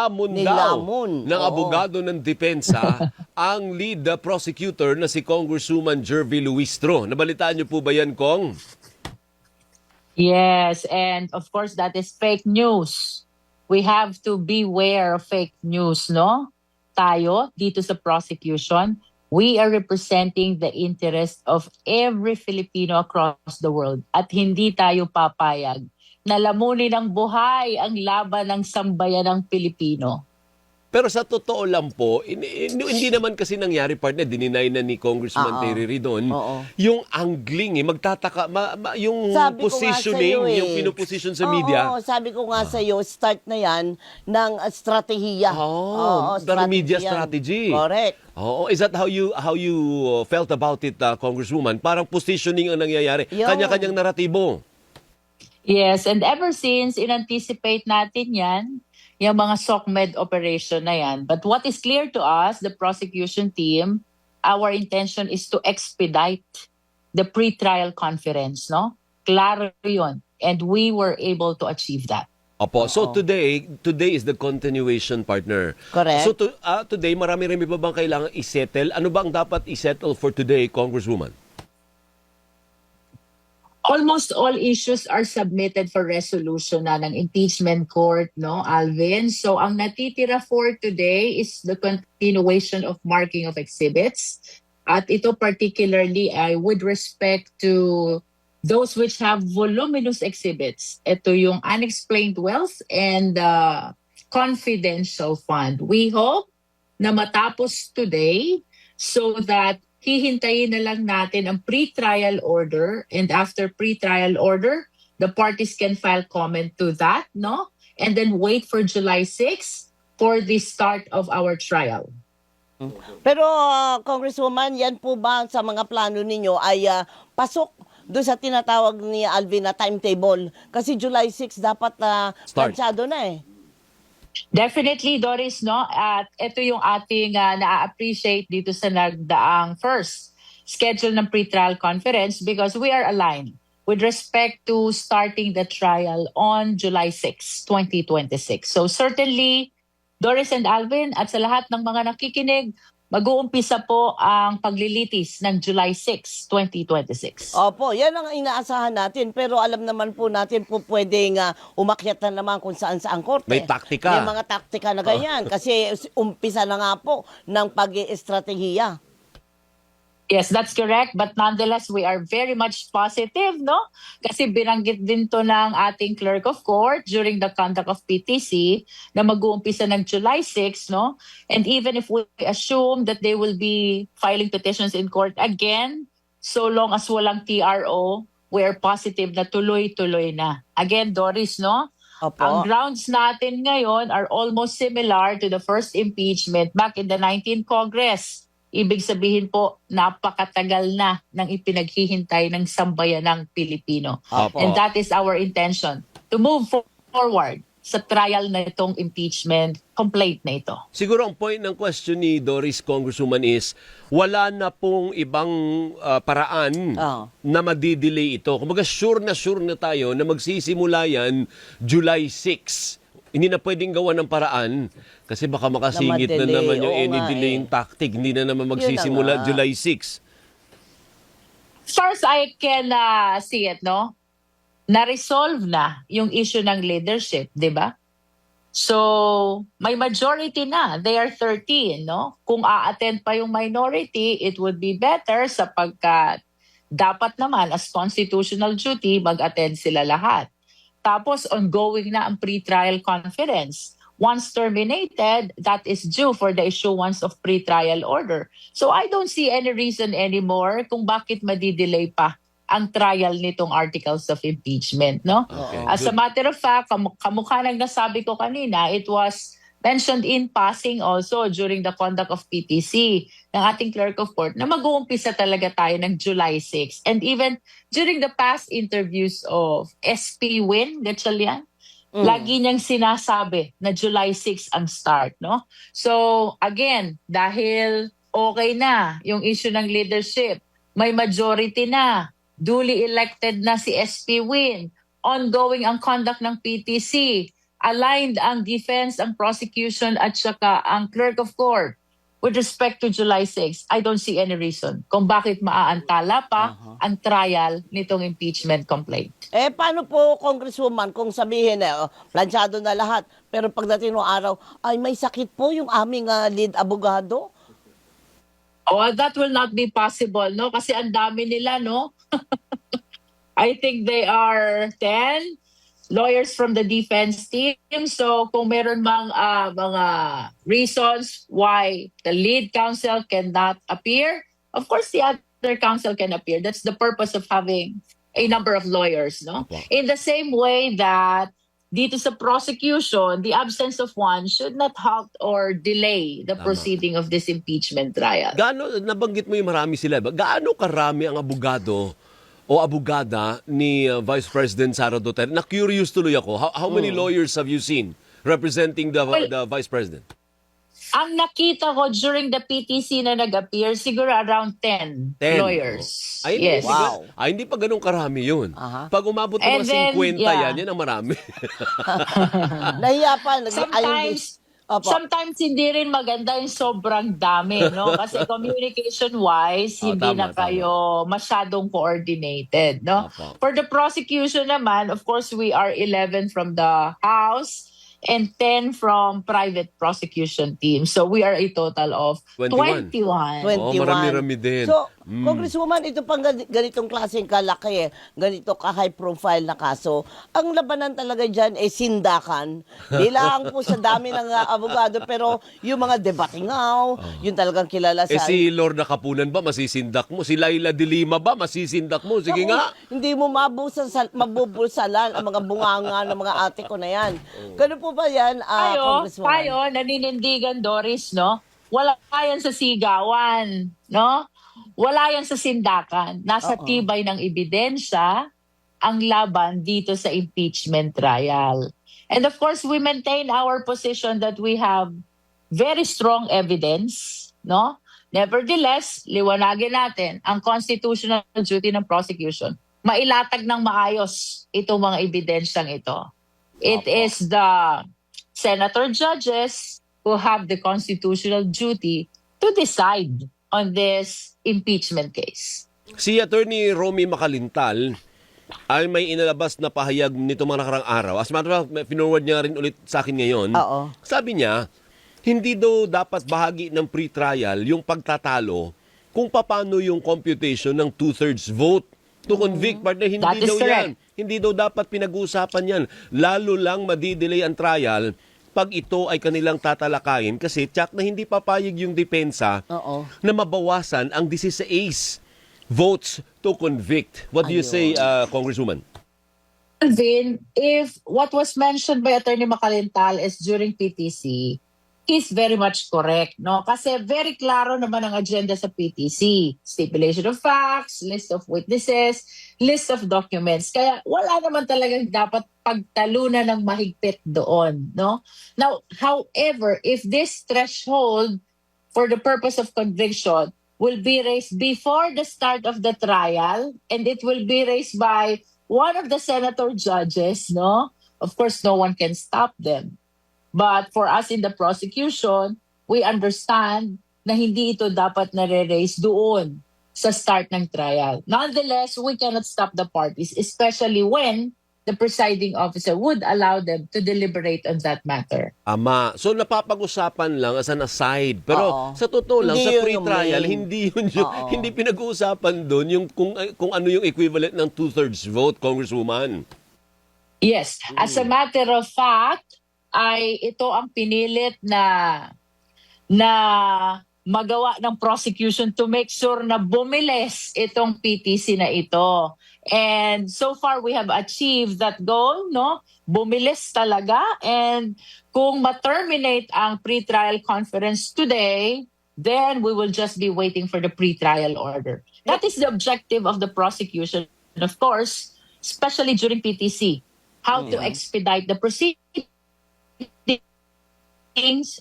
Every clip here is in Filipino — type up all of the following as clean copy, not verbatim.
nilamon daw ng abogado ng depensa ang lead prosecutor na si Congresswoman Jervy Luistro. Nabalitaan niyo po ba yan, Kong? Yes, and of course that is fake news. We have to beware of fake news, no? Tayo, dito sa prosecution, we are representing the interest of every Filipino across the world at hindi tayo papayag na lamunin ng buhay ang laban ng sambayanang Pilipino. Pero sa totoo lang po, hindi naman kasi nangyari, partner, dininay na ni Congressman Terry Ridon, yung angling, magtataka, yung Sabi positioning, yung pinuposition sa media. Sabi ko nga sa iyo, start na yan ng strategiya. Pero media strategy. Correct. Is that how you felt about it, Congresswoman? Parang positioning ang nangyayari. Kanya-kanyang naratibo. Yes, and ever since, in-anticipate natin yan, yung mga SOCMED operation na yan. But what is clear to us, the prosecution team, our intention is to expedite the pre-trial conference, no? Klaro yun. And we were able to achieve that. Opo. So today is the continuation, partner. Correct. So today, marami-rami pa bang kailangan isettle? Ano ba ang dapat isettle for today, Congresswoman? Almost all issues are submitted for resolution na ng impeachment court, no, Alvin? So ang natitira for today is the continuation of marking of exhibits. At ito particularly ay with respect to those which have voluminous exhibits. Ito yung unexplained wealth and confidential fund. We hope na matapos today so that hihintayin na lang natin ang pre-trial order, and after pre-trial order, the parties can file comment to that, no? And then wait for July 6 for the start of our trial. Pero Congresswoman, yan po ba sa mga plano ninyo ay pasok doon sa tinatawag ni Alvin na timetable? Kasi July 6 dapat planchado na eh. Definitely, Doris, no? At ito yung ating na-appreciate dito sa nagdaang first schedule ng pre-trial conference because we are aligned with respect to starting the trial on July 6, 2026. So certainly, Doris and Alvin, at sa lahat ng mga nakikinig, mag-uumpisa po ang paglilitis ng July 6, 2026. Opo, yan ang inaasahan natin. Pero alam naman po natin po pwedeng umakyat na naman kung saan-saan korte. May taktika. May mga taktika na ganyan. Kasi umpisa na nga po ng pag-estratehiya. Yes, that's correct. But nonetheless, we are very much positive, no? Kasi binanggit din to ng ating clerk of court during the conduct of PTC na mag-uumpisa ng July 6, no? And even if we assume that they will be filing petitions in court again, so long as walang TRO, we are positive na tuloy-tuloy na. Again, Doris, no? Opo. Ang grounds natin ngayon are almost similar to the first impeachment back in the 19th Congress. Ibig sabihin po, napakatagal na ng ipinaghihintay ng sambayanang Pilipino. Opo. And that is our intention, to move forward sa trial na itong impeachment complaint na ito. Siguro ang point ng question ni Doris, Congresswoman, is wala na pong ibang paraan na madidelay ito. Kumbaga sure na tayo na magsisimula yan July 6. Hindi na pwedeng gawa ng paraan kasi baka makasingit na naman yung any delaying tactic. Hindi na naman magsisimula July 6. As far as I can see it, no? Na-resolve na yung issue ng leadership, di ba? So, may majority na. They are 13, no? Kung a-attend pa yung minority, it would be better sapagkat dapat naman as constitutional duty, mag-attend sila lahat. Tapos ongoing na ang pre-trial conference. Once terminated, that is due for the issuance of pre-trial order. So I don't see any reason anymore kung bakit madidelay pa ang trial nitong articles of impeachment, no? Okay, As a matter of fact, kamukha ng nasabi ko kanina, it was mentioned in passing also during the conduct of PTC ng ating clerk of court na mag-uumpisa talaga tayo ng July 6. And even during the past interviews of SP Win Gatchalian, lagi niyang sinasabi na July 6 ang start, no? So again, dahil okay na yung issue ng leadership, may majority na, duly elected na si SP Win, ongoing ang conduct ng PTC, aligned ang defense, ang prosecution, at saka ang clerk of court with respect to July 6, I don't see any reason kung bakit maaantala pa ang trial nitong impeachment complaint. Paano po, Congresswoman, kung sabihin planchado na lahat, pero pagdating ng araw, ay may sakit po yung aming lead abogado? Oh, that will not be possible, no? Kasi ang dami nila, no? I think they are 10 lawyers from the defense team. So kung meron mang mga reasons why the lead counsel cannot appear, of course the other counsel can appear. That's the purpose of having a number of lawyers, no? In the same way that dito sa prosecution, the absence of one should not halt or delay the proceeding of this impeachment trial. Nabanggit mo yung marami sila. Gaano karami ang abogado o abogada ni Vice President Sara Duterte? Na-curious tuloy ako. How many lawyers have you seen representing the Vice President? Ang nakita ko during the PTC na nag-appear, siguro around 10 lawyers. Ay, yes. Wow. Hindi pa ganun karami yun. Pag umabot ng mga 50 yan ang marami. Nahiya pa. Sometimes hindi rin maganda yung sobrang dami, no? Kasi communication-wise, hindi na kayo masyadong coordinated, no? For the prosecution naman, of course, we are 11 from the House and 10 from private prosecution team. So we are a total of 21. Marami-rami din. So, Congresswoman, ito pang ganitong klaseng kalaki, ganito ka-high profile na kaso, ang labanan talaga dyan sindakan. Di lang po sa dami ng abogado, pero yung mga debatingaw, yung talagang kilala sa... si Lorna Kapunan ba masisindak mo? Si Laila de Lima ba masisindak mo? Sige nga. Hindi mo mabubulsalan ang mga bunganga ng mga ate ko na yan. Ganun po ba yan, Congresswoman? Tayo, naninindigan, Doris, no? Wala yan sa sigawan, no? Wala yan sa sindakan. Nasa tibay ng ebidensya ang laban dito sa impeachment trial. And of course, we maintain our position that we have very strong evidence, no? Nevertheless, liwanagin natin ang constitutional duty ng prosecution. Mailatag ng maayos itong mga ebidensyang ito. It is the senator judges who have the constitutional duty to decide on this impeachment case. Si Attorney Romy Macalintal ay may inalabas na pahayag nito mga nakarang araw. As a matter of fact, pinoward niya rin ulit sa akin ngayon. Sabi niya, hindi daw dapat bahagi ng pre-trial yung pagtatalo kung paano yung computation ng 2/3 vote to convict. Partner, hindi daw yan. Hindi daw dapat pinag-uusapan yan. Lalo lang madidelay ang trial pag ito ay kanilang tatalakayin kasi tsak na hindi papayag yung depensa na mabawasan ang 16 votes to convict. What do you say, Congresswoman? Alvin, if what was mentioned by Attorney Macalintal is during PTC, he's very much correct, no? Kasi very klaro naman ang agenda sa PTC. Stipulation of facts, list of witnesses, list of documents. Kaya wala naman talagang dapat pagtalunan ng mahigpit doon, no? Now, however, if this threshold for the purpose of conviction will be raised before the start of the trial and it will be raised by one of the senator judges, no? Of course, no one can stop them. But for us in the prosecution, we understand na hindi ito dapat nare-raise doon sa start ng trial. Nonetheless, we cannot stop the parties, especially when the presiding officer would allow them to deliberate on that matter. So napapag-usapan lang as an aside. Pero sa totoo lang, Hindi sa yun pre-trial, yung hindi pinag-uusapan doon yung kung ano yung equivalent ng 2/3 vote, Congresswoman. Yes. As a matter of fact, ay ito ang pinilit na magawa ng prosecution to make sure na bumilis itong PTC na ito. And so far we have achieved that goal, no? Bumilis talaga, and kung ma-terminate ang pre-trial conference today, then we will just be waiting for the pre-trial order. That is the objective of the prosecution, and of course, especially during PTC, how to expedite the proceedings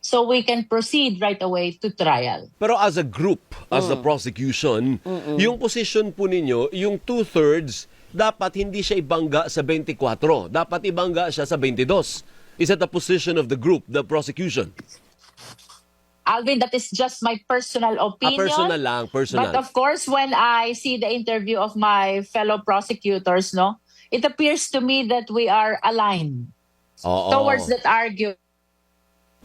so we can proceed right away to trial. Pero as a group, as the prosecution, yung position po ninyo, yung 2/3, dapat hindi siya ibangga sa 24. Dapat ibangga siya sa 22. Is that the position of the group, the prosecution? Alvin, that is just my personal opinion. Personal lang, personal. But of course, when I see the interview of my fellow prosecutors, no, it appears to me that we are aligned towards that argument.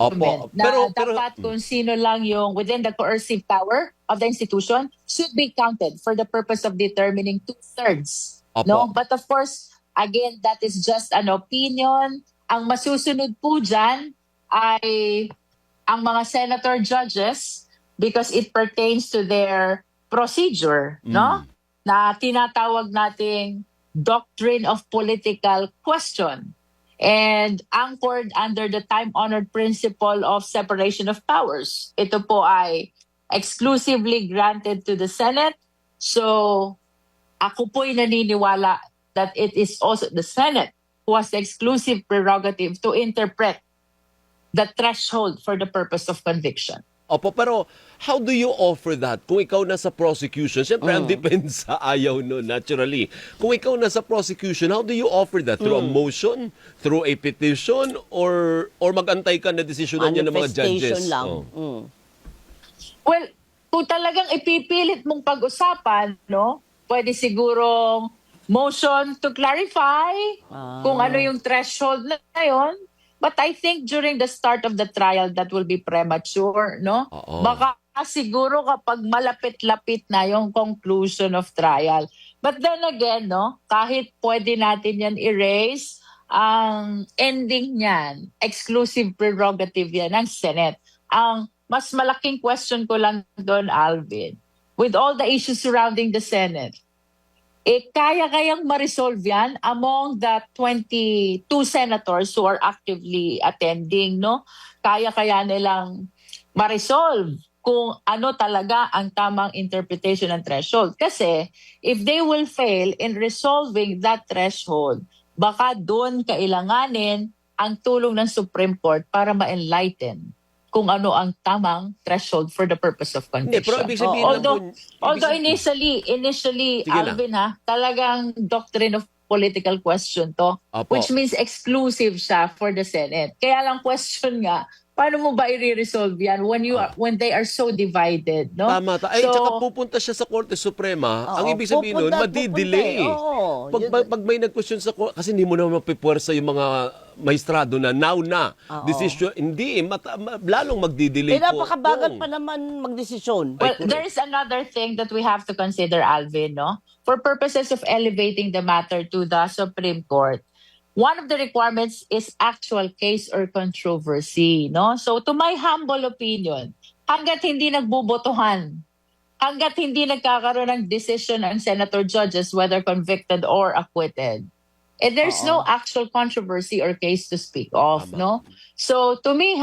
Opo. Na dapat kung sino lang yung within the coercive power of the institution should be counted for the purpose of determining 2/3. No? But of course, again, that is just an opinion. Ang masusunod po dyan ay ang mga senator judges because it pertains to their procedure, no? Na tinatawag nating doctrine of political question. And anchored under the time-honored principle of separation of powers. Ito po ay exclusively granted to the Senate. So, ako po'y naniniwala that it is also the Senate who has the exclusive prerogative to interpret the threshold for the purpose of conviction. Opo, pero how do you offer that? Kung ikaw nasa prosecution, siyempre ang depensa ayaw no, naturally. Kung ikaw nasa prosecution, how do you offer that? Through a motion? Through a petition? Or mag-antay ka na desisyonan niya ng mga judges? Manifestation lang. Well, kung talagang ipipilit mong pag-usapan, no, pwede sigurong motion to clarify kung ano yung threshold na yun. But I think during the start of the trial, that will be premature, no? Baka siguro kapag malapit-lapit na yung conclusion of trial. But then again, no, kahit pwede natin yan erase, ang ending niyan, exclusive prerogative yan ng Senate. Ang mas malaking question ko lang doon, Alvin, with all the issues surrounding the Senate, kaya-kayang ma-resolve yan among the 22 senators who are actively attending, no? Kaya-kaya nilang ma-resolve kung ano talaga ang tamang interpretation ng threshold. Kasi if they will fail in resolving that threshold, baka doon kailanganin ang tulong ng Supreme Court para ma-enlighten kung ano ang tamang threshold for the purpose of conviction. Hindi, pero ibig sabihin although initially Alvin, talagang doctrine of political question to, which means exclusive siya for the Senate. Kaya lang question nga, paano mo ba i-resolve yan when they are so divided, no? Tama. Ay, tsaka pupunta siya sa Korte Suprema. Ang ibig sabihin nun, madi-delay. Pag may nag-question sa Korte, kasi hindi mo naman mapipuwersa yung mga maestrado na now na decision. Hindi, lalong magdi-delay po. Napakabagal pa naman magdesisyon. Well, there is another thing that we have to consider, Alvin, no? For purposes of elevating the matter to the Supreme Court, one of the requirements is actual case or controversy, no? So to my humble opinion, hanggat hindi nagbubotohan, hanggat hindi nagkakaroon ng decision ang senator judges whether convicted or acquitted, there's no actual controversy or case to speak of, no? So to me,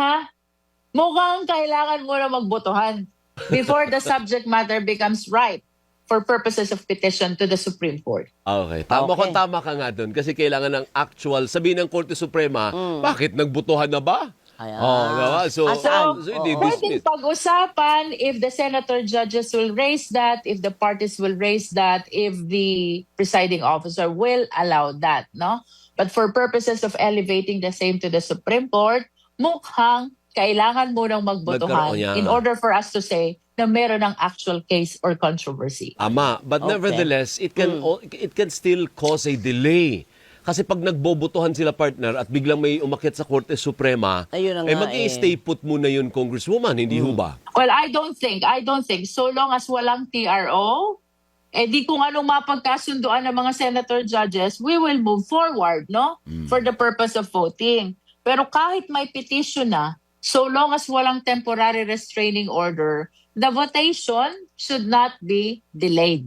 mukhang kailangan mo na magbotohan before the subject matter becomes ripe for purposes of petition to the Supreme Court. Okay. Tama ka nga doon. Kasi kailangan ng actual, sabihin ng Korte Suprema, bakit nagbutuhan na ba? Diba? So pwedeng pag-usapan if the senator judges will raise that, if the parties will raise that, if the presiding officer will allow that, no? But for purposes of elevating the same to the Supreme Court, mukhang kailangan mo nang magbotohan in order for us to say na meron ng actual case or controversy. But nevertheless, it can still cause a delay. Kasi pag nagbobotohan sila, partner, at biglang may umakyat sa Korte Suprema, mag-i-stay put muna yun, Congresswoman, hindi ho ba? Well, I don't think. So long as walang TRO, di kung anong mapagkasunduan ng mga senator judges, we will move forward, no? For the purpose of voting. Pero kahit may petition na, so long as walang temporary restraining order, the votation should not be delayed.